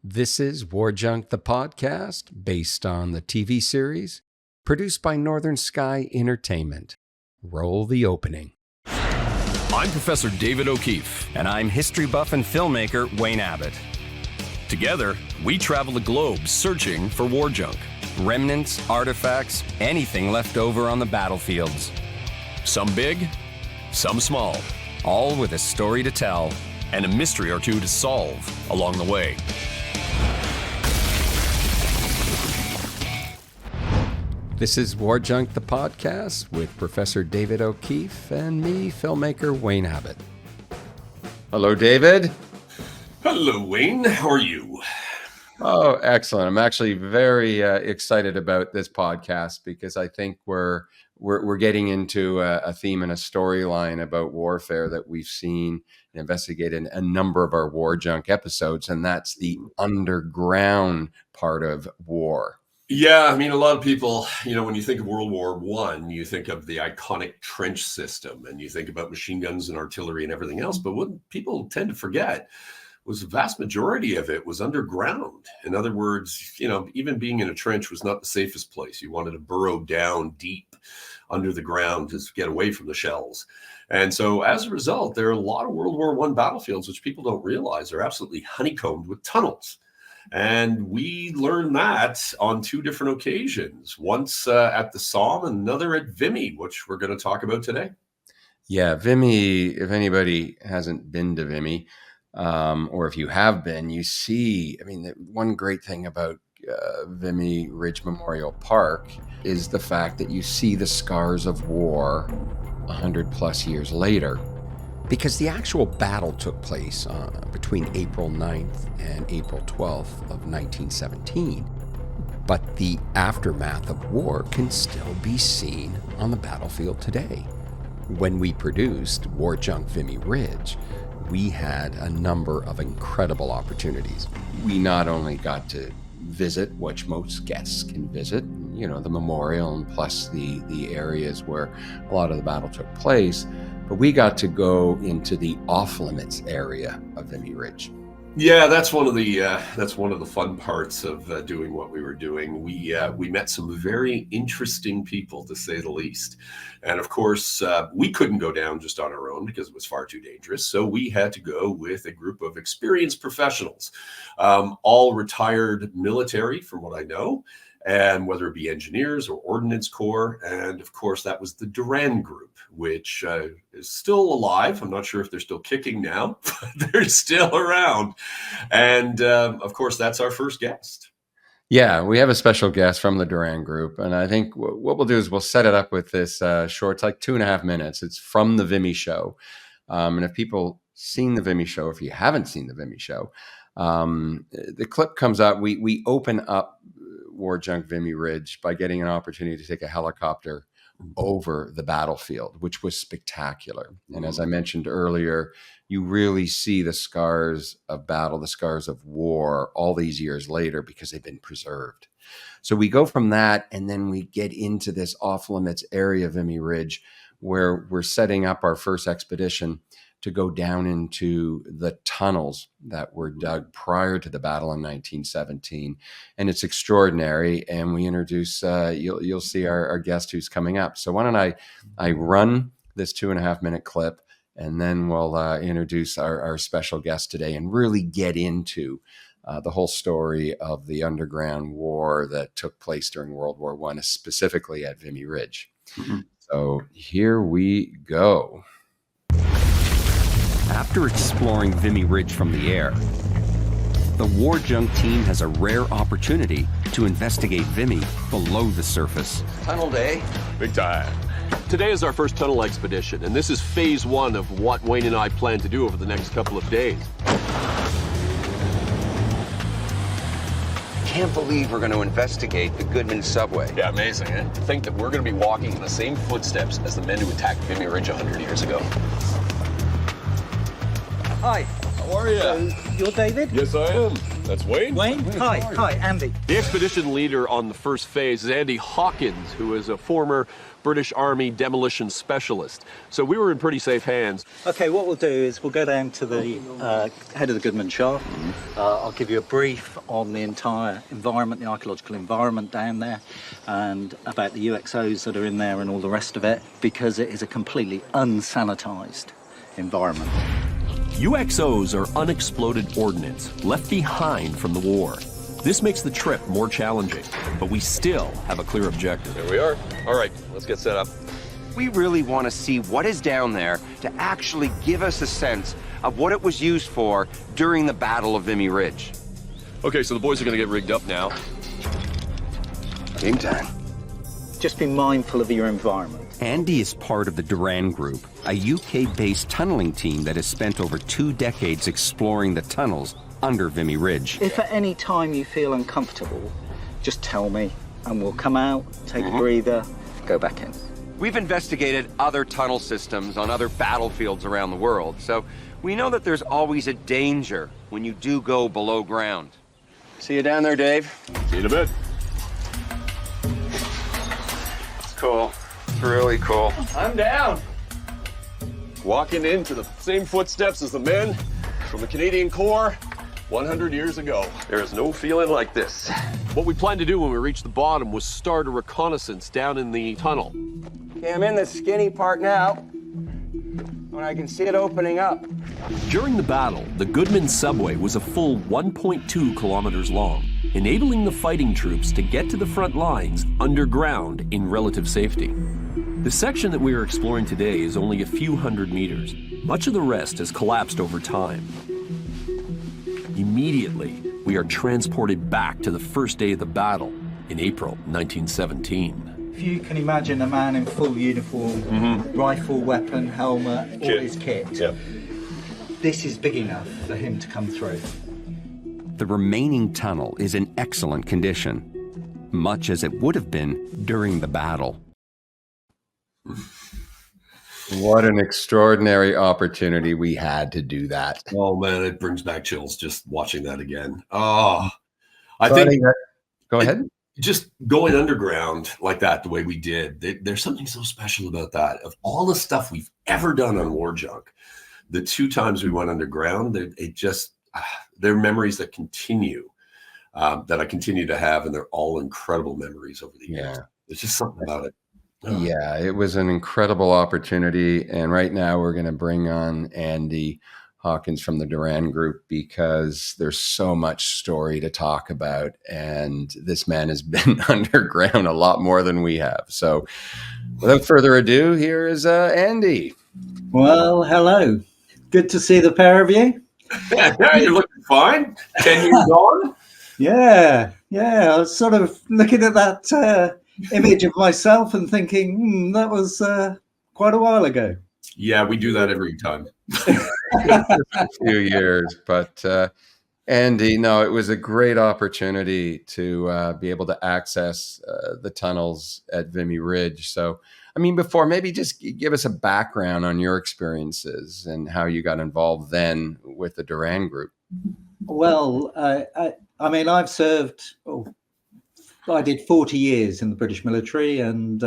This is War Junk, the podcast, based on the TV series, produced by Northern Sky Entertainment. Roll the opening. I'm Professor David O'Keefe. And I'm history buff and filmmaker Wayne Abbott. Together, we travel the globe searching for war junk. Remnants, artifacts, anything left over on the battlefields. Some big, some small. All with a story to tell. And a mystery or two to solve along the way. This is War Junk, the podcast, with Professor David O'Keefe and me, filmmaker Wayne Abbott. Hello, David. Hello, Wayne. How are you? Oh, excellent. I'm actually very excited about this podcast because I think we're getting into a theme and a storyline about warfare that we've seen and investigated in a number of our War Junk episodes, and that's the underground part of war. Yeah, I mean, a lot of people, when you think of World War I, you think of the iconic trench system and you think about machine guns and artillery and everything else. But what people tend to forget was the vast majority of it was underground. In other words, even being in a trench was not the safest place. You wanted to burrow down deep under the ground to get away from the shells. And so as a result, there are a lot of World War I battlefields, which people don't realize are absolutely honeycombed with tunnels. And we learned that on two different occasions, once at the Somme and another at Vimy, which we're going to talk about today. Yeah, Vimy, if anybody hasn't been to Vimy, or if you have been, you see, the one great thing about Vimy Ridge Memorial Park is the fact that you see the scars of war 100 plus years later. Because the actual battle took place between April 9th and April 12th of 1917. But the aftermath of war can still be seen on the battlefield today. When we produced War Junk Vimy Ridge, we had a number of incredible opportunities. We not only got to visit, which most guests can visit, the memorial and plus the areas where a lot of the battle took place, but we got to go into the off-limits area of Vimy Ridge. Yeah, that's one of the fun parts of doing what we were doing. We met some very interesting people, to say the least. And of course, we couldn't go down just on our own because it was far too dangerous. So we had to go with a group of experienced professionals, all retired military, from what I know, and whether it be engineers or ordnance corps. And of course, that was the Durand Group, which is still alive. I'm not sure if they're still kicking now, but they're still around. And of course, that's our first guest. Yeah, we have a special guest from the Durand Group. And I think what we'll do is we'll set it up with this short, it's like 2.5 minutes. It's from the Vimy show. And if people seen the Vimy show, if you haven't seen the Vimy show, the clip comes up. We open up War Junk Vimy Ridge by getting an opportunity to take a helicopter over the battlefield, which was spectacular. And as I mentioned earlier, you really see the scars of battle, the scars of war all these years later because they've been preserved. So we go from that and then we get into this off-limits area of Vimy Ridge where we're setting up our first expedition to go down into the tunnels that were dug prior to the battle in 1917. And it's extraordinary. And we introduce, you'll see our guest who's coming up. So why don't I run this 2.5 minute clip and then we'll introduce our special guest today and really get into the whole story of the underground war that took place during World War I, specifically at Vimy Ridge. Mm-hmm. So here we go. After exploring Vimy Ridge from the air, the War Junk team has a rare opportunity to investigate Vimy below the surface. Tunnel day. Big time. Today is our first tunnel expedition, and this is phase one of what Wayne and I plan to do over the next couple of days. Can't believe we're going to investigate the Goodman subway. Yeah, amazing, eh? To think that we're going to be walking in the same footsteps as the men who attacked Vimy Ridge 100 years ago. Hi, How are you? So, you're David? Yes, I am. That's Wayne. Wayne? Hi, Andy. The expedition leader on the first phase is Andy Hawkins, who is a former British Army demolition specialist. So we were in pretty safe hands. Okay, what we'll do is we'll go down to the head of the Goodman shaft. I'll give you a brief on the entire environment, the archaeological environment down there, and about the UXOs that are in there and all the rest of it, because it is a completely unsanitized environment. UXOs are unexploded ordnance left behind from the war. This makes the trip more challenging, but we still have a clear objective. There we are. All right, let's get set up. We really want to see what is down there to actually give us a sense of what it was used for during the Battle of Vimy Ridge. Okay, so the boys are going to get rigged up now. Game time. Just be mindful of your environment. Andy is part of the Durand Group, a UK-based tunneling team that has spent over 2 decades exploring the tunnels under Vimy Ridge. If at any time you feel uncomfortable, just tell me and we'll come out, take a breather, go back in. We've investigated other tunnel systems on other battlefields around the world, so we know that there's always a danger when you do go below ground. See you down there, Dave. See you in a bit. It's cool. It's really cool. I'm down. Walking into the same footsteps as the men from the Canadian Corps 100 years ago. There is no feeling like this. What we planned to do when we reached the bottom was start a reconnaissance down in the tunnel. Okay, I'm in the skinny part now, when I can see it opening up. During the battle, the Goodman subway was a full 1.2 kilometers long, enabling the fighting troops to get to the front lines underground in relative safety. The section that we are exploring today is only a few hundred meters. Much of the rest has collapsed over time. Immediately, we are transported back to the first day of the battle in April 1917. If you can imagine a man in full uniform, rifle, weapon, helmet, all his kit, this is big enough for him to come through. The remaining tunnel is in excellent condition, much as it would have been during the battle. What an extraordinary opportunity we had to do that. Oh man, it brings back chills just watching that again. Oh, I So think go ahead. just going underground like that, the way we did, there's something so special about that. Of all the stuff we've ever done on War Junk, the 2 times we went underground, they're memories that continue, that I continue to have, and they're all incredible memories over the years. Yeah. There's just something about it. Yeah, it was an incredible opportunity. And right now we're going to bring on Andy Hawkins from the Durand Group because there's so much story to talk about. And this man has been underground a lot more than we have. So without further ado, here is Andy. Well, hello. Good to see the pair of you. Yeah, you're looking fine. 10 years on. Yeah. I was sort of looking at that image of myself and thinking, that was quite a while ago. Yeah, we do that every time. A few years, but Andy, no, it was a great opportunity to be able to access the tunnels at Vimy Ridge. So, I mean, before, maybe just give us a background on your experiences and how you got involved then with the Durand Group. Well, I mean, I've served, I did 40 years in the British military and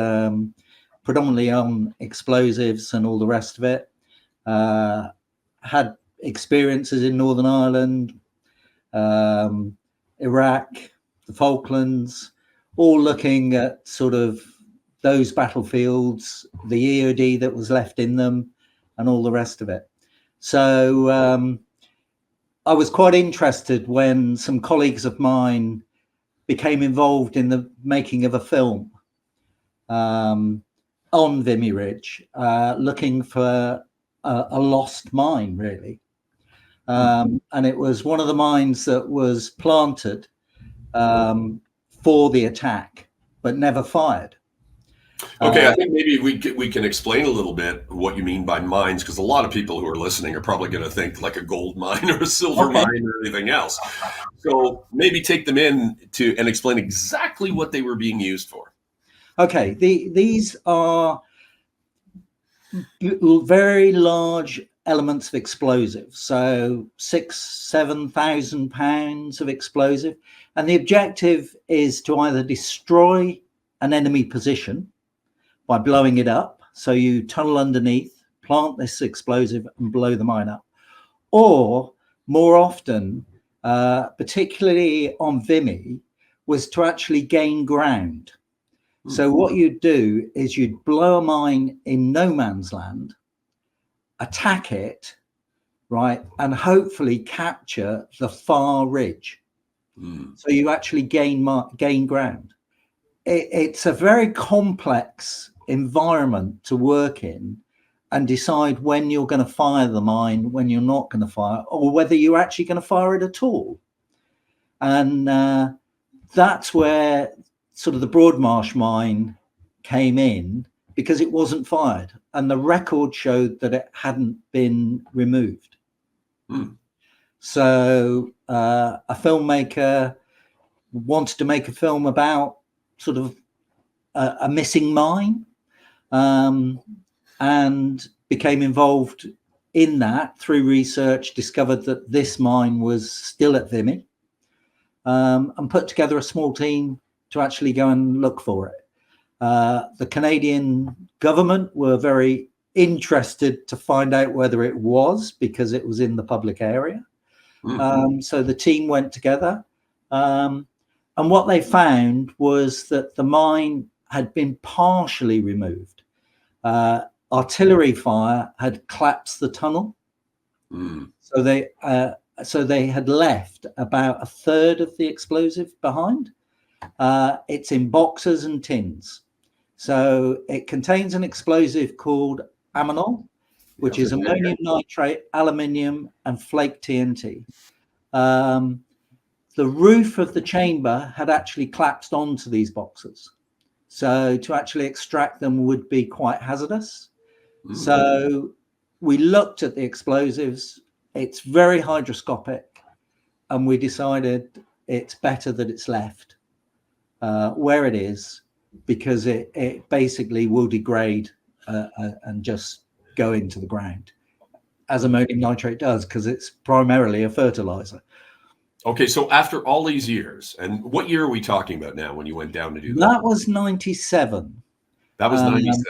predominantly on explosives and all the rest of it. Had experiences in Northern Ireland, Iraq, the Falklands, all looking at sort of those battlefields, the EOD that was left in them and all the rest of it. So I was quite interested when some colleagues of mine became involved in the making of a film on Vimy Ridge, looking for a lost mine, really. And it was one of the mines that was planted for the attack, but never fired. Okay, I think maybe we can explain a little bit what you mean by mines, because a lot of people who are listening are probably going to think like a gold mine or a silver mine or anything else. So maybe take them in and explain exactly what they were being used for. Okay, these are very large elements of explosive. So 6,000-7,000 pounds of explosive. And the objective is to either destroy an enemy position by blowing it up. So you tunnel underneath, plant this explosive and blow the mine up. Or more often, particularly on Vimy, was to actually gain ground. So what you'd do is you'd blow a mine in no man's land, attack it, right, and hopefully capture the far ridge. So you actually gain ground. It's a very complex environment to work in and decide when you're going to fire the mine, when you're not going to fire, or whether you're actually going to fire it at all. And that's where sort of the Broadmarsh mine came in, because it wasn't fired and the record showed that it hadn't been removed. So a filmmaker wanted to make a film about sort of a missing mine, and became involved in that through research, discovered that this mine was still at Vimy, and put together a small team to actually go and look for it. The Canadian government were very interested to find out whether it was, because it was in the public area. So the team went together, and what they found was that the mine had been partially removed. Artillery fire had collapsed the tunnel. So they had left about a third of the explosive behind. It's in boxes and tins. So it contains an explosive called ammonol, which is ammonium nitrate, aluminium, and flake TNT. The roof of the chamber had actually collapsed onto these boxes. So to actually extract them would be quite hazardous. So we looked at the explosives. It's very hygroscopic, and we decided it's better that it's left where it is, because it basically will degrade and just go into the ground, as ammonium nitrate does, because it's primarily a fertilizer. Okay, so after all these years, and what year are we talking about now when you went down to do that? That was 97. That was 97.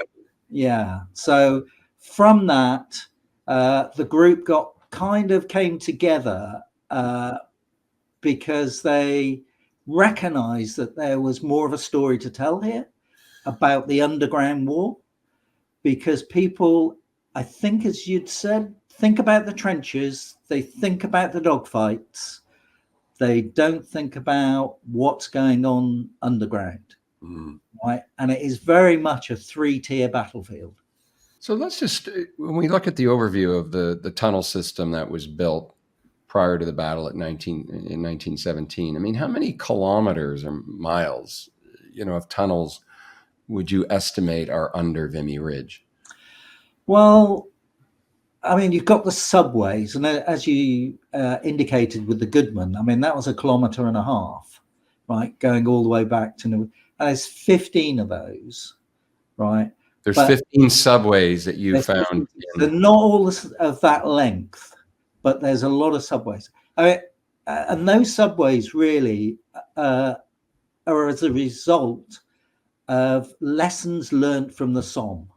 Yeah. So from that, the group came together because they recognized that there was more of a story to tell here about the underground war, because people, I think, as you'd said, think about the trenches, they think about the dogfights, they don't think about what's going on underground, right? And it is very much a three-tier battlefield. So let's just, when we look at the overview of the tunnel system that was built prior to the battle in 1917, I mean, how many kilometers or miles, of tunnels would you estimate are under Vimy Ridge? Well, I mean, you've got the subways, and as you indicated with the Goodman, I mean, that was 1.5 kilometers, right, going all the way back to and there's 15 of those, right? There's 15 subways that you found. They're not all of that length, but there's a lot of subways. I mean, and those subways really are as a result of lessons learned from the Somme,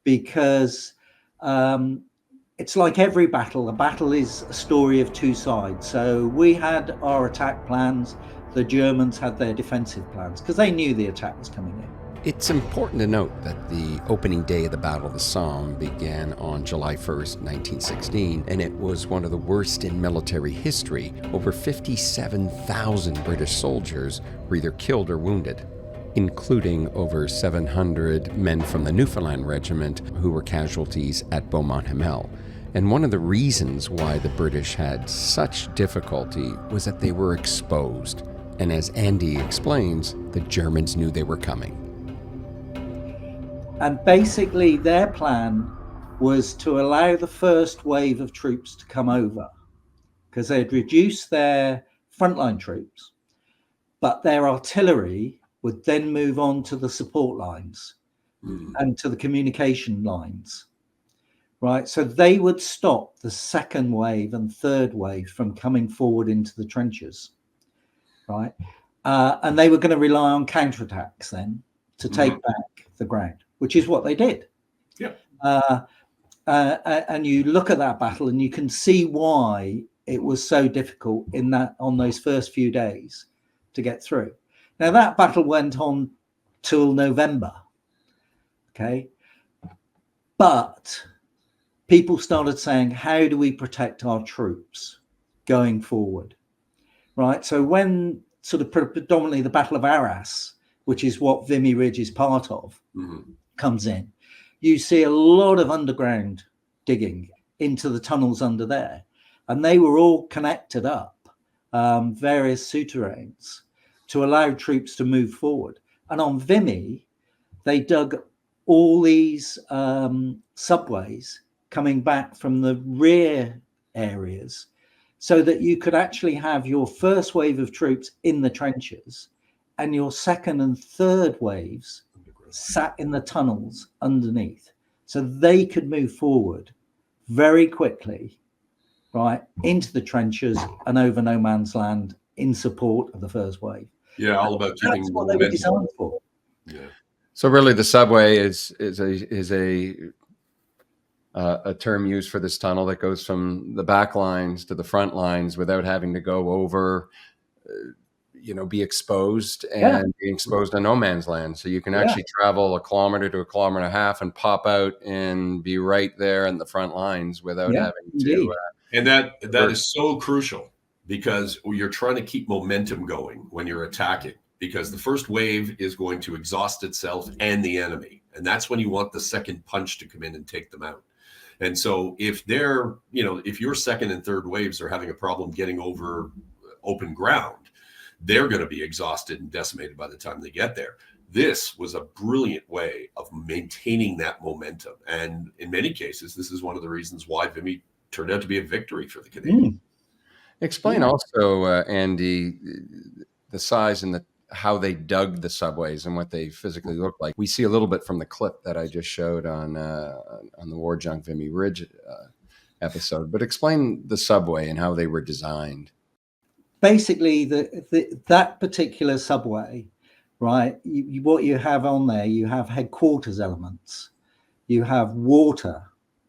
because it's like every battle. A battle is a story of two sides. So we had our attack plans. The Germans had their defensive plans, because they knew the attack was coming in. It's important to note that the opening day of the Battle of the Somme began on July 1st, 1916, and it was one of the worst in military history. Over 57,000 British soldiers were either killed or wounded, including over 700 men from the Newfoundland Regiment who were casualties at Beaumont-Hamel. And one of the reasons why the British had such difficulty was that they were exposed. And as Andy explains, the Germans knew they were coming. And basically their plan was to allow the first wave of troops to come over, because they'd reduced their frontline troops, but their artillery would then move on to the support lines and to the communication lines. right? So they would stop the second wave and third wave from coming forward into the trenches, right? And they were going to rely on counterattacks then to take back the ground, which is what they did. Yeah. And you look at that battle and you can see why it was so difficult on those first few days to get through. Now that battle went on till November, okay? But people started saying, how do we protect our troops going forward, right? So when sort of predominantly the Battle of Arras, which is what Vimy Ridge is part of, comes in, you see a lot of underground digging into the tunnels under there. And they were all connected up, various souterrains, to allow troops to move forward. And on Vimy, they dug all these subways coming back from the rear areas so that you could actually have your first wave of troops in the trenches and your second and third waves sat in the tunnels underneath. So they could move forward very quickly, right, into the trenches and over no man's land in support of the first wave. Yeah, all about keeping That's what they were designed for. Yeah. So really, the subway is a term used for this tunnel that goes from the back lines to the front lines without having to go over, be exposed and being exposed to no man's land. So you can actually travel 1 kilometer to 1.5 kilometers and pop out and be right there in the front lines without having to. And that is so crucial because you're trying to keep momentum going when you're attacking, because the first wave is going to exhaust itself and the enemy. And that's when you want the second punch to come in and take them out. And so if if your second and third waves are having a problem getting over open ground, they're going to be exhausted and decimated by the time they get there. This was a brilliant way of maintaining that momentum. And in many cases, this is one of the reasons why Vimy turned out to be a victory for the Canadians. Explain also, Andy, the size and how they dug the subways and what they physically look like. We see a little bit from the clip that I just showed on the War Junk Vimy Ridge episode, but explain the subway and how they were designed. Basically, that particular subway, right, what you have on there, you have headquarters elements, you have water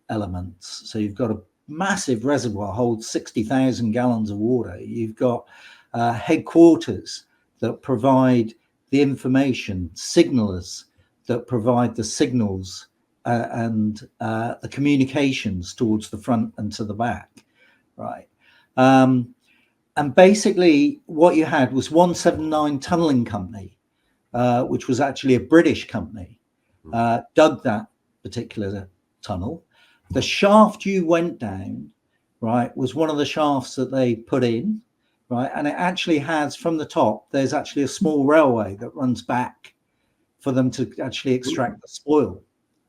elements. So you've got a massive reservoir, holds 60,000 gallons of water. You've got headquarters that provide the information, signalers that provide the signals and the communications towards the front and to the back, right? And basically what you had was 179 Tunnelling Company, which was actually a British company, dug that particular tunnel. The shaft you went down, right, was one of the shafts that they put in, right? And it actually has, from the top, there's actually a small railway that runs back for them to actually extract the spoil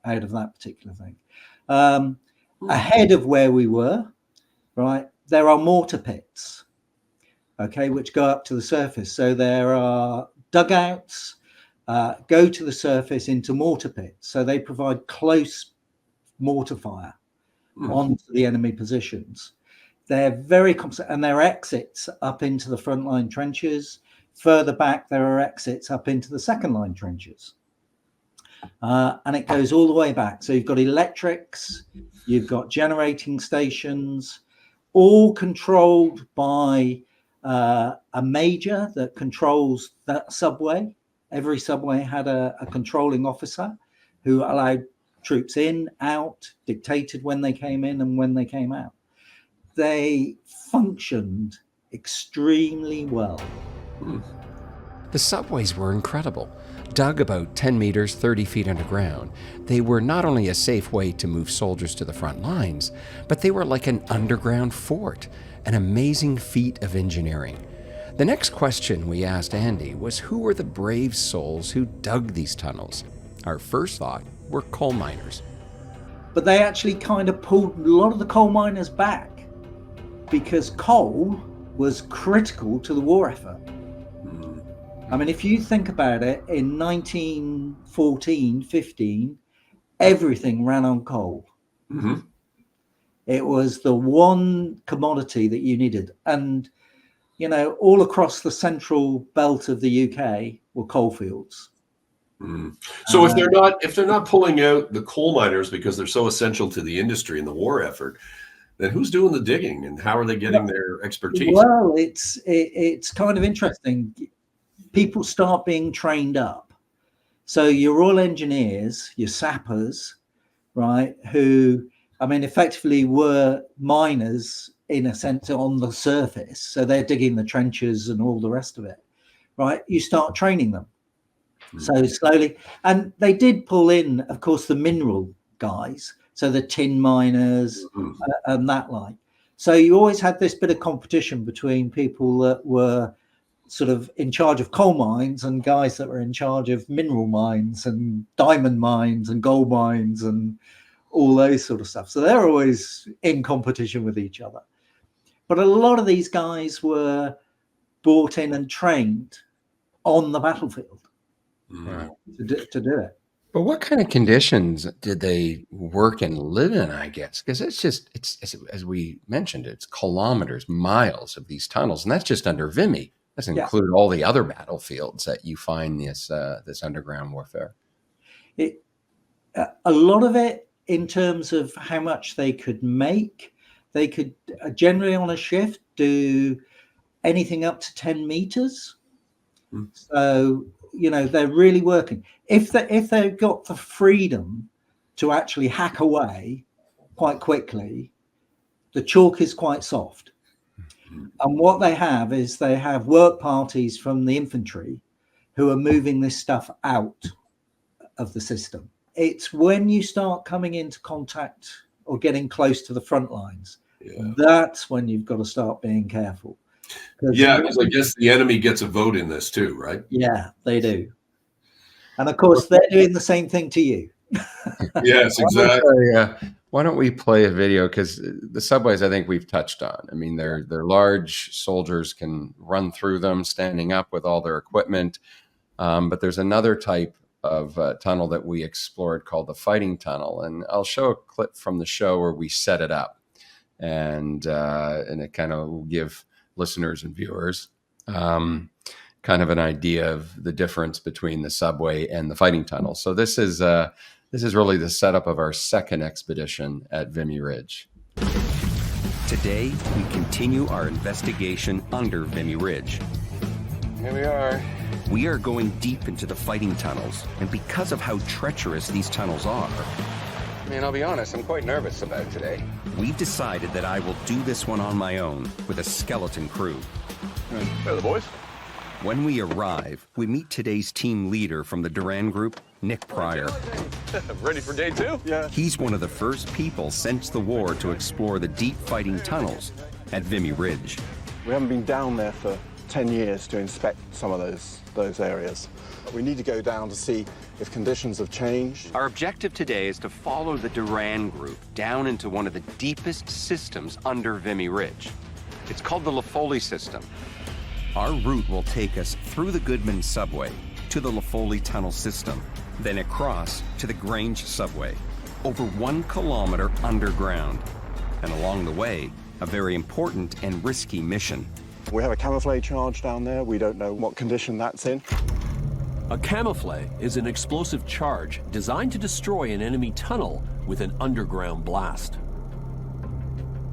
out of that particular thing. Ahead of where we were, right, there are mortar pits, okay, which go up to the surface. So there are dugouts, go to the surface into mortar pits. So they provide close mortar fire onto the enemy positions. They're very complex, and there are exits up into the frontline trenches. Further back, there are exits up into the second line trenches. And it goes all the way back. So you've got electrics, you've got generating stations, all controlled by a major that controls that subway. Every subway had a controlling officer who allowed troops in, out, dictated when they came in and when they came out. They functioned extremely well. The subways were incredible. Dug about 10 meters, 30 feet underground, they were not only a safe way to move soldiers to the front lines, but they were like an underground fort, an amazing feat of engineering. The next question we asked Andy was, who were the brave souls who dug these tunnels? Our first thought were coal miners. But they actually kind of pulled a lot of the coal miners back because coal was critical to the war effort. I mean, if you think about it, in 1914, 15, everything ran on coal. It was the one commodity that you needed. And, you know, all across the central belt of the UK were coalfields. So if they're not pulling out the coal miners because they're so essential to the industry and the war effort, then who's doing the digging and how are they getting their expertise? Well, it's kind of interesting. People start being trained up. So you're all engineers, you're sappers, right? Who, I mean, effectively were miners in a sense on the surface. So they're digging the trenches and all the rest of it, right? You start training them. So slowly, and they did pull in, of course, the mineral guys, so the tin miners and that like. So you always had this bit of competition between people that were sort of in charge of coal mines and guys that were in charge of mineral mines and diamond mines and gold mines and all those sort of stuff. So they're always in competition with each other. But a lot of these guys were brought in and trained on the battlefield. To do it. But what kind of conditions did they work and live in, I guess? Because it's as we mentioned, it's kilometers, miles of these tunnels, and that's just under Vimy. Doesn't include all the other battlefields that you find this underground warfare. A lot of it, in terms of how much they could make, they could generally on a shift do anything up to 10 meters. So, you know, they're really working. If they've got the freedom to actually hack away quite quickly, the chalk is quite soft. And what they have is they have work parties from the infantry who are moving this stuff out of the system. It's when you start coming into contact or getting close to the front lines, that's when you've got to start being careful. Because I guess the enemy gets a vote in this too, right? Yeah, they do. And of course, they're doing the same thing to you. Yes, exactly. Why don't we play a video? Because the subways, I think we've touched on. I mean, they're large. Soldiers can run through them standing up with all their equipment. But there's another type of tunnel that we explored called the fighting tunnel. And I'll show a clip from the show where we set it up. And it kind of will give listeners and viewers kind of an idea of the difference between the subway and the fighting tunnel. So this is really the setup of our second expedition at Vimy Ridge. Today, we continue our investigation under Vimy Ridge. Here we are. We are going deep into the fighting tunnels, and because of how treacherous these tunnels are, I mean, I'll be honest, I'm quite nervous about today. we've decided that I will do this one on my own with a skeleton crew. Hey, the boys. When we arrive, we meet today's team leader from the Durand Group, Nick Pryor. Ready for day two? Yeah. He's one of the first people since the war to explore the deep fighting tunnels at Vimy Ridge. We haven't been down there for 10 years to inspect some of those areas. We need to go down to see if conditions have changed. Our objective today is to follow the Durand Group down into one of the deepest systems under Vimy Ridge. It's called the Laffoley system. Our route will take us through the Goodman subway to the Laffoley tunnel system, then across to the Grange subway, over 1 kilometer underground. And along the way, a very important and risky mission. We have a camouflage charge down there. We don't know what condition that's in. A camouflage is an explosive charge designed to destroy an enemy tunnel with an underground blast.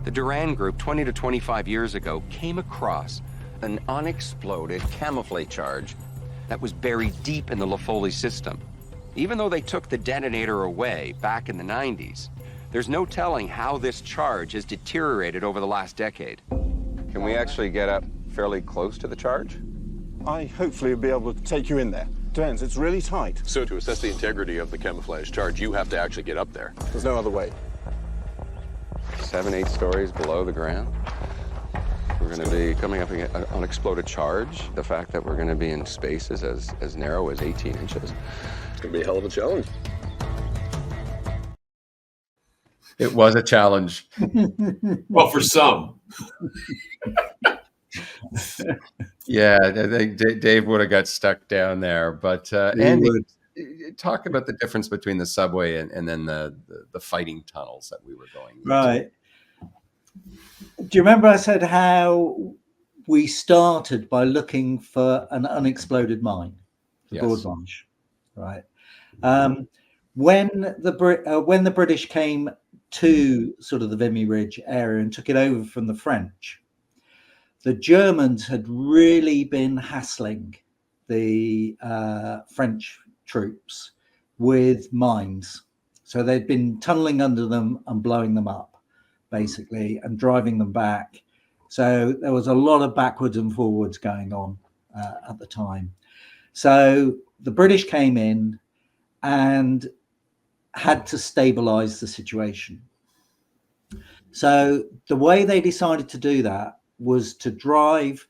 The Durand Group 20 to 25 years ago came across an unexploded camouflage charge that was buried deep in the Laffoley system. Even though they took the detonator away back in the 90s, there's no telling how this charge has deteriorated over the last decade. Can we actually get up fairly close to the charge? I hopefully will be able to take you in there. Depends, it's really tight. So to assess the integrity of the camouflage charge, you have to actually get up there. There's no other way. 7, 8 stories below the ground. We're going to be coming up against an unexploded charge. The fact that we're going to be in spaces as narrow as 18 inches. It's going to be a hell of a challenge. It was a challenge. Well, for some. Yeah, I think Dave would have got stuck down there. But Andy, talk about the difference between the subway and then the fighting tunnels that we were going into. Right. Do you remember I said how we started by looking for an unexploded mine, the Yes. Broad Blanche, right? When the British came to sort of the Vimy Ridge area and took it over from the French, the Germans had really been hassling the French troops with mines. So they'd been tunneling under them and blowing them up, basically, and driving them back. So there was a lot of backwards and forwards going on at the time. So the British came in and had to stabilize the situation. So the way they decided to do that was to drive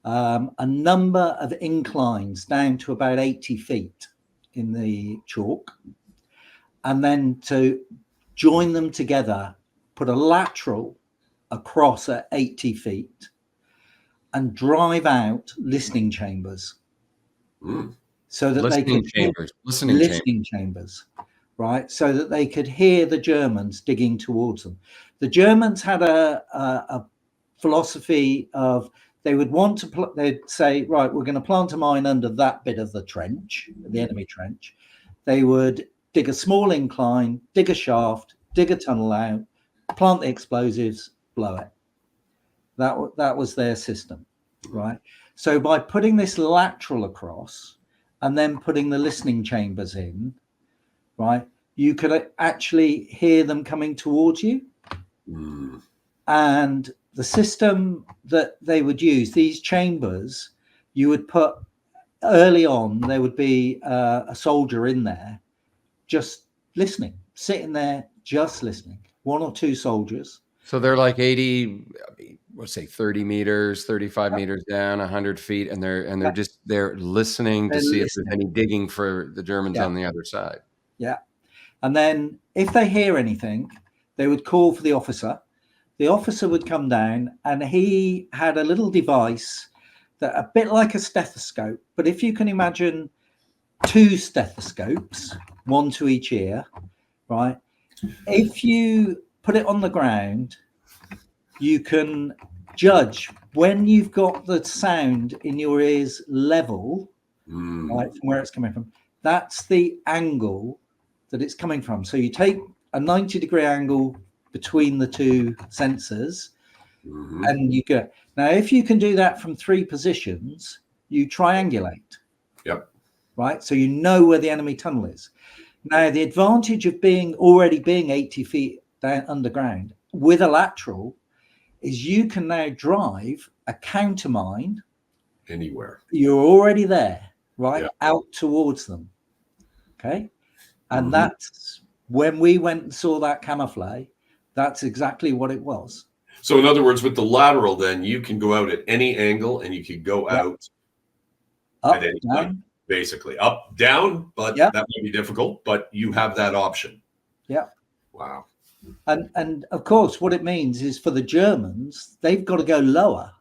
a number of inclines down to about 80 feet in the chalk, and then to join them together, put a lateral across at 80 feet and drive out listening chambers. So that they could listening chambers, right? So that they could hear the Germans digging towards them. The Germans had a philosophy of they would want to they'd say, right, we're going to plant a mine under that bit of the trench, the enemy trench. They would dig a small incline, dig a shaft, dig a tunnel out, plant the explosives, blow it. That was their system, right? So by putting this lateral across and then putting the listening chambers in, right, you could actually hear them coming towards you. And the system that they would use, these chambers, you would put early on, there would be a soldier in there just listening, sitting there just listening, 1 or 2 soldiers. So they're like 80, let's say 30 meters, 35 meters down, 100 feet, and they're listening to see if there's any digging for the Germans on the other side. Yeah. And then if they hear anything, they would call for the officer. The officer would come down, and he had a little device that a bit like a stethoscope, but if you can imagine 2 stethoscopes, 1 to each ear, right? If you put it on the ground, you can judge when you've got the sound in your ears level, right, from where it's coming from. That's the angle that it's coming from. So you take a 90-degree angle between the 2 sensors, and you go. Now, if you can do that from 3 positions, you triangulate. Yep. Right. So you know where the enemy tunnel is. Now, the advantage of already being 80 feet down underground with a lateral is you can now drive a counter mine anywhere. You're already there, right? Out towards them. Okay. And that's when we went and saw that camouflage, that's exactly what it was. So in other words, with the lateral, then you can go out at any angle and you could go out up, at any down. point, basically up, down, but that might be difficult, but you have that option. Yeah. Wow. And of course, what it means is for the Germans, they've got to go lower.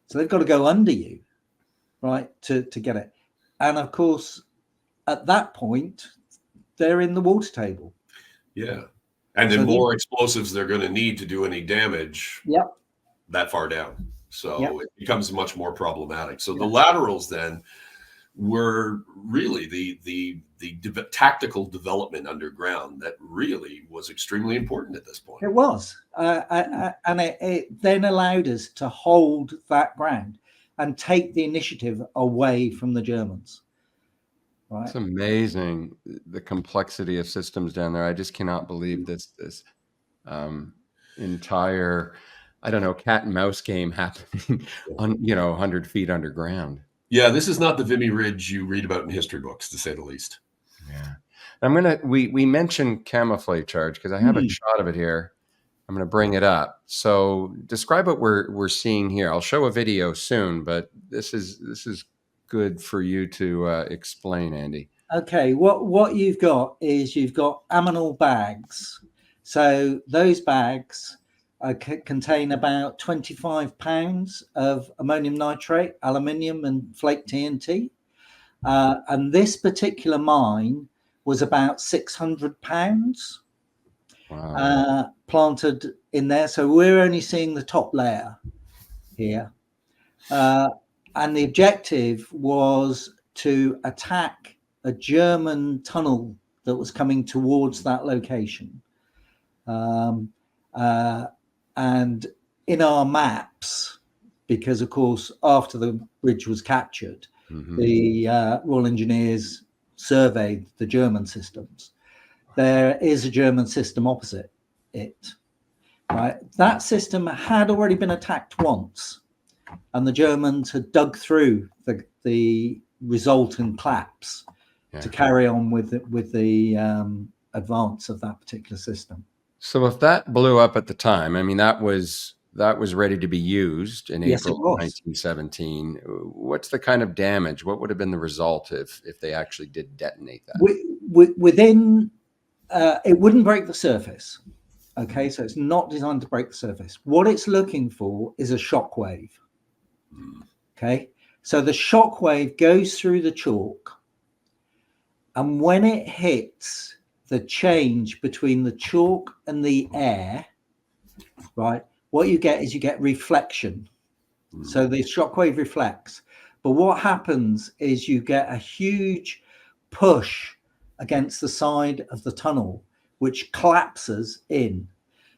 So they've got to go under you, right, to get it. And of course, at that point, they're in the water table. Yeah. And then more explosives they're going to need to do any damage that far down. So it becomes much more problematic. So the laterals then were really the tactical development underground that really was extremely important at this point. It was. And it then allowed us to hold that ground and take the initiative away from the Germans. Right. It's amazing, the complexity of systems down there. I just cannot believe this entire, I don't know, cat and mouse game happening on 100 feet underground. Yeah, this is not the Vimy Ridge you read about in history books, to say the least. Yeah, we mentioned camouflage charge because I have a shot of it here. I'm going to bring it up. So describe what we're seeing here. I'll show a video soon, but this is good for you to explain, Andy. Okay, what you've got is you've got aminal bags. So those bags contain about 25 pounds of ammonium nitrate, aluminium, and flake TNT. And this particular mine was about 600 pounds. planted in there. So we're only seeing the top layer here. And the objective was to attack a German tunnel that was coming towards that location. And in our maps, because of course, after the bridge was captured, the Royal Engineers surveyed the German systems. There is a German system opposite it, right? That system had already been attacked once, and the Germans had dug through the resultant collapse to carry on with the advance of that particular system. So if that blew up at the time, I mean, that was ready to be used in April of 1917. What's the kind of damage? What would have been the result if they actually did detonate that? Within, it wouldn't break the surface. Okay, so it's not designed to break the surface. What it's looking for is a shock wave. Okay, so the shock wave goes through the chalk, and when it hits the change between the chalk and the air, right, what you get is you get reflection. So the shockwave reflects. But what happens is you get a huge push against the side of the tunnel, which collapses in.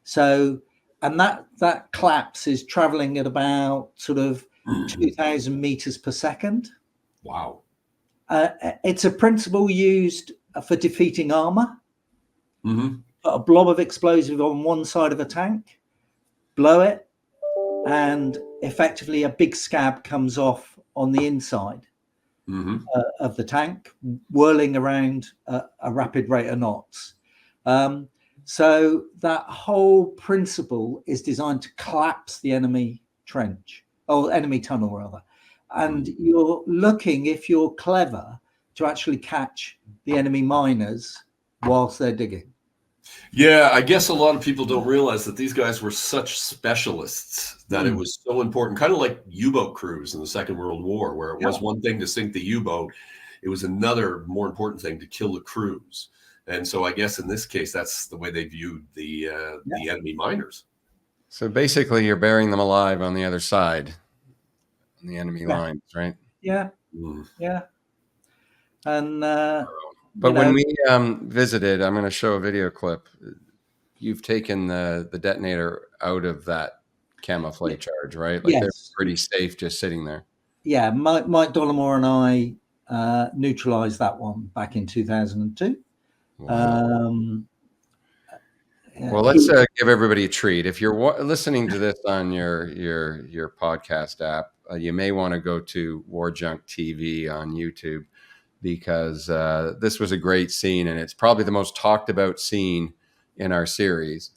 So, and that collapse is traveling at about sort of 2,000 meters per second. Wow. It's a principle used for defeating armor. Put a blob of explosive on one side of a tank, blow it, and effectively a big scab comes off on the inside of the tank, whirling around a rapid rate of knots. So that whole principle is designed to collapse the enemy trench, or enemy tunnel rather. And you're looking, if you're clever, to actually catch the enemy miners whilst they're digging. Yeah, I guess a lot of people don't realize that these guys were such specialists that it was so important, kind of like U-boat crews in the Second World War, where it was one thing to sink the U-boat, it was another more important thing to kill the crews. And so I guess in this case, that's the way they viewed the enemy miners. So basically, you're burying them alive on the other side, on the enemy lines, right? Yeah, yeah. And but when we visited, I'm going to show a video clip. You've taken the detonator out of that camouflage charge, right? Like they're pretty safe just sitting there. Yeah, Mike Dollamore and I neutralized that one back in 2002. Wow. Well, let's give everybody a treat. If you're listening to this on your podcast app, you may want to go to War Junk TV on YouTube, because this was a great scene, and it's probably the most talked about scene in our series,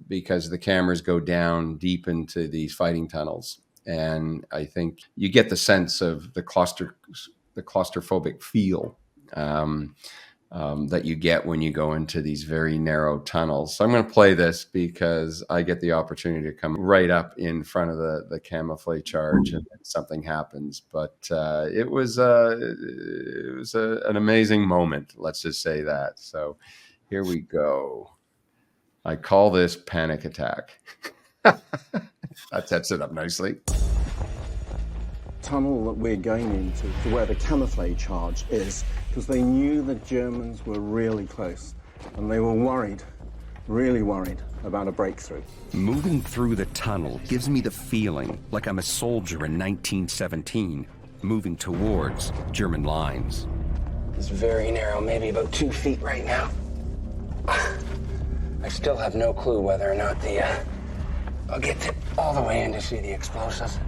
because the cameras go down deep into these fighting tunnels, and I think you get the sense of the claustrophobic feel that you get when you go into these very narrow tunnels. So I'm going to play this because I get the opportunity to come right up in front of the camouflage charge and something happens. But it was an amazing moment. Let's just say that. So here we go. I call this panic attack. That sets it up nicely. Tunnel that we're going into, to where the camouflage charge is, because they knew the Germans were really close, and they were worried, really worried about a breakthrough. Moving through the tunnel gives me the feeling like I'm a soldier in 1917, moving towards German lines. It's very narrow, maybe about 2 feet right now. I still have no clue whether or not I'll get all the way in to see the explosives.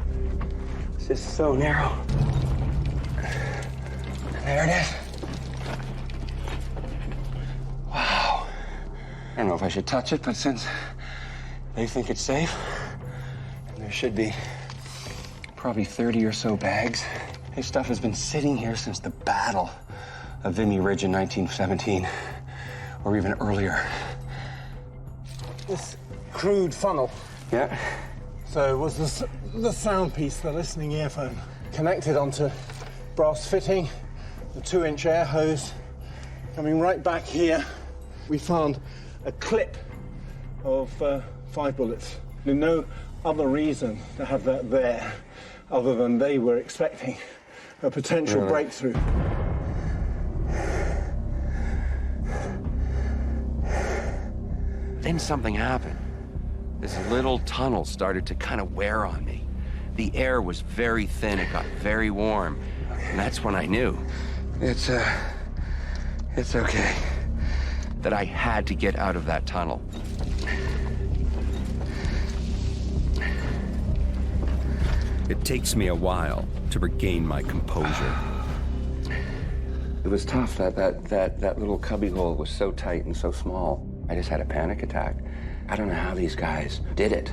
It's just so narrow. And there it is. Wow. I don't know if I should touch it, but since they think it's safe, and there should be probably 30 or so bags. This stuff has been sitting here since the Battle of Vimy Ridge in 1917, or even earlier. This crude funnel. Yeah. So was the sound piece, the listening earphone, connected onto brass fitting, the 2-inch air hose. Coming right back here, we found a clip of 5 bullets. There's no other reason to have that there other than they were expecting a potential breakthrough. Then something happened. This little tunnel started to kind of wear on me. The air was very thin, it got very warm, and that's when I knew. It's okay. That I had to get out of that tunnel. It takes me a while to regain my composure. It was tough. That little cubbyhole was so tight and so small. I just had a panic attack. I don't know how these guys did it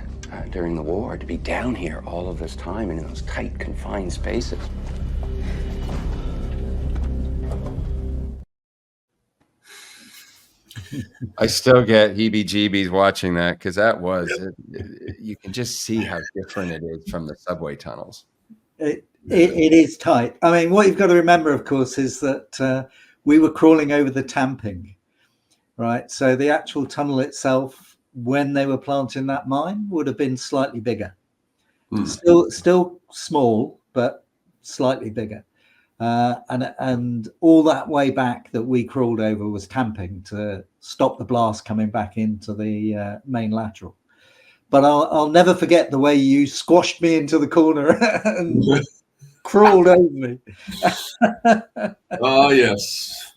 during the war, to be down here all of this time in those tight, confined spaces. I still get heebie-jeebies watching that, because that was, you can just see how different it is from the subway tunnels. It is tight. I mean, what you've got to remember, of course, is that we were crawling over the tamping, right? So the actual tunnel itself, when they were planting that mine, would have been slightly bigger. Still small, but slightly bigger. And all that way back that we crawled over was tamping to stop the blast coming back into the main lateral. But I'll never forget the way you squashed me into the corner and crawled over me. Oh, yes.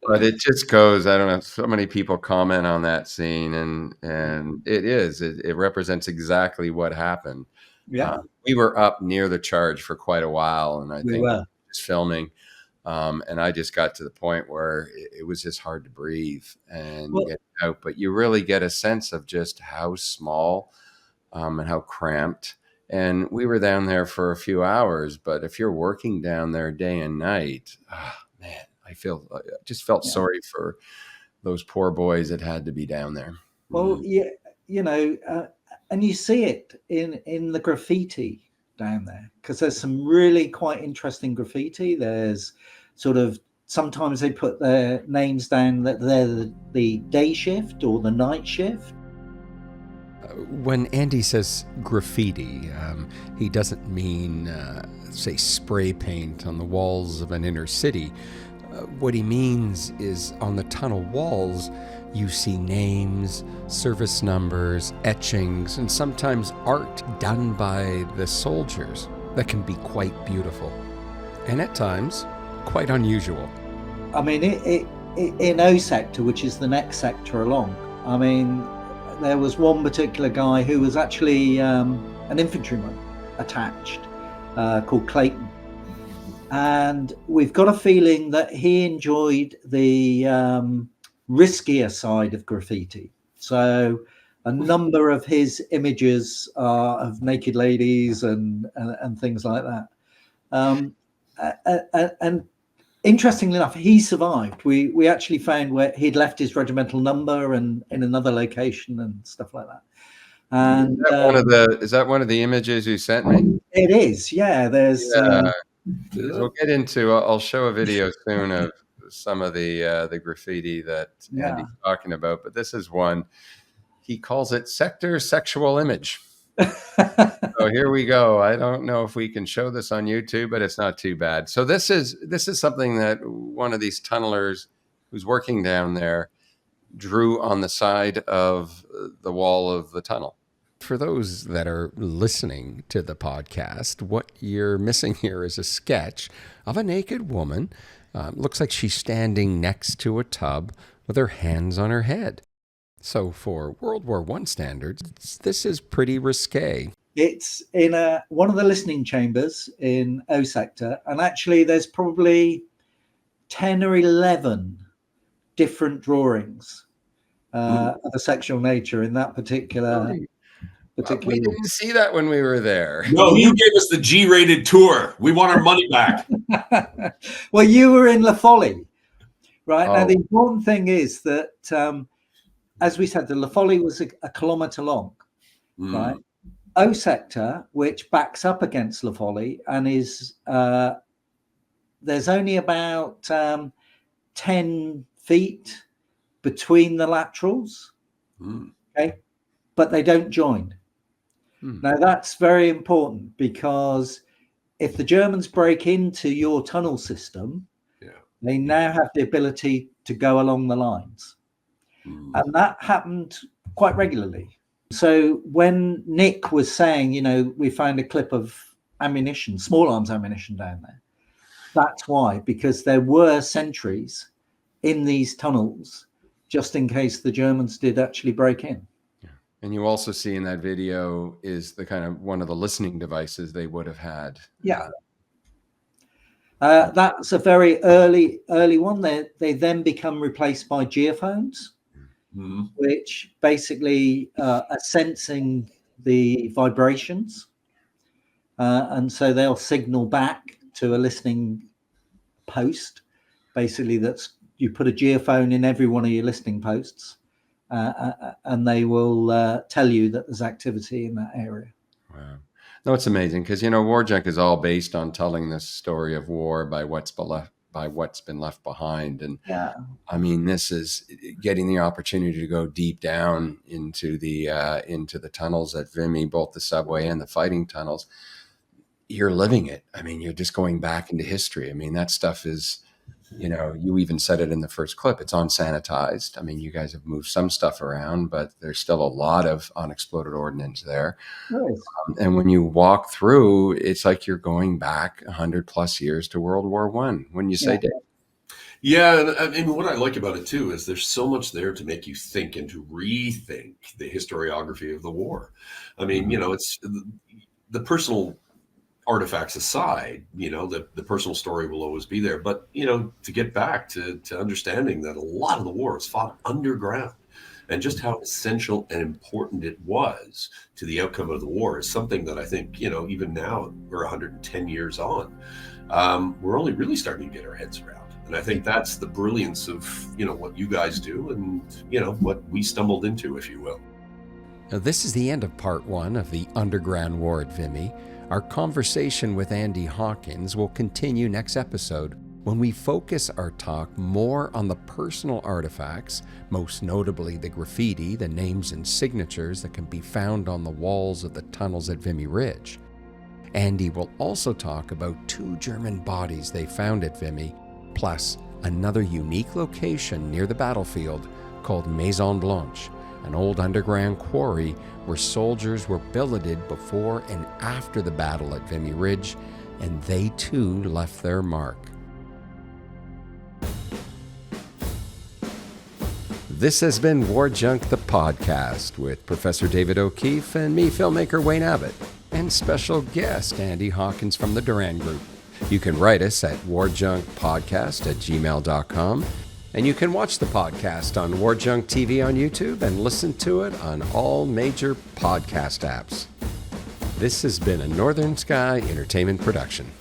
But it just goes, I don't know, so many people comment on that scene, and it represents exactly what happened. Yeah. We were up near the charge for quite a while, and I think just filming, and I just got to the point where it was just hard to breathe and get out. But you really get a sense of just how small and how cramped. And we were down there for a few hours, but if you're working down there day and night, man, I just felt sorry for those poor boys that had to be down there. Well, yeah, and you see it in the graffiti down there, because there's some really quite interesting graffiti. There's sort of, sometimes they put their names down that they're the day shift or the night shift. When Andy says graffiti, he doesn't mean, say, spray paint on the walls of an inner city. What he means is on the tunnel walls, you see names, service numbers, etchings, and sometimes art done by the soldiers that can be quite beautiful, and at times quite unusual. I mean, in O sector, which is the next sector along, I mean, there was one particular guy who was actually an infantryman attached, called Clayton. And we've got a feeling that he enjoyed the riskier side of graffiti. So a number of his images are of naked ladies and things like that. And interestingly enough, he survived. We actually found where he'd left his regimental number and in another location and stuff like that. And is that one of the images you sent me? It is, yeah. There's we'll get into, I'll show a video soon of some of the graffiti that Andy's talking about, but this is one. He calls it sector sexual image. So here we go. I don't know if we can show this on YouTube, but it's not too bad. So this is something that one of these tunnelers who's working down there drew on the side of the wall of the tunnel. For those that are listening to the podcast, what you're missing here is a sketch of a naked woman. Looks like she's standing next to a tub with her hands on her head. So for World War I standards, this is pretty risque. It's in one of the listening chambers in O sector, and actually there's probably 10 or 11 different drawings of a sexual nature in that particular we didn't see that when we were there. No, you gave us the G-rated tour. We want our money back. Well, you were in La Folie, right? Now, the important thing is that, as we said, the La Folie was a kilometre long, right? O sector, which backs up against La Folie and is, there's only about 10 feet between the laterals, okay, but they don't join. Now that's very important, because if the Germans break into your tunnel system, they now have the ability to go along the lines. And that happened quite regularly. So when Nick was saying, you know, we found a clip of ammunition, small arms ammunition down there, that's why, because there were sentries in these tunnels just in case the Germans did actually break in. And you also see in that video is the kind of one of the listening devices they would have had. Yeah. That's a very early one. They then become replaced by geophones, which basically are sensing the vibrations. And so they'll signal back to a listening post. Basically, you put a geophone in every one of your listening posts, and they will tell you that there's activity in that area. Wow. No, it's amazing, because, you know, War Junk is all based on telling this story of war by what's been left behind. And I mean, this is getting the opportunity to go deep down into the tunnels at Vimy, both the subway and the fighting tunnels. You're living it. I mean, you're just going back into history. I mean, that stuff is, you know, you even said it in the first clip, it's unsanitized. I mean, you guys have moved some stuff around, but there's still a lot of unexploded ordnance there. Nice. And when you walk through, it's like you're going back 100+ years to World War I. Wouldn't you say, Dave? Yeah, and what I like about it too is there's so much there to make you think and to rethink the historiography of the war. I mean, you know, it's the personal artifacts aside, you know, the personal story will always be there. But, you know, to get back to understanding that a lot of the war is fought underground, and just how essential and important it was to the outcome of the war is something that I think, you know, even now we're 110 years on, we're only really starting to get our heads around. And I think that's the brilliance of, you know, what you guys do and, you know, what we stumbled into, if you will. Now, this is the end of part 1 of the Underground War at Vimy. Our conversation with Andy Hawkins will continue next episode, when we focus our talk more on the personal artifacts, most notably the graffiti, the names and signatures that can be found on the walls of the tunnels at Vimy Ridge. Andy will also talk about 2 German bodies they found at Vimy, plus another unique location near the battlefield called Maison Blanche, an old underground quarry where soldiers were billeted before and after the battle at Vimy Ridge, and they too left their mark. This has been War Junk, the podcast, with Professor David O'Keefe and me, filmmaker Wayne Abbott, and special guest Andy Hawkins from the Durand Group. You can write us at warjunkpodcast@gmail.com, and you can watch the podcast on War Junk TV on YouTube and listen to it on all major podcast apps. This has been a Northern Sky Entertainment production.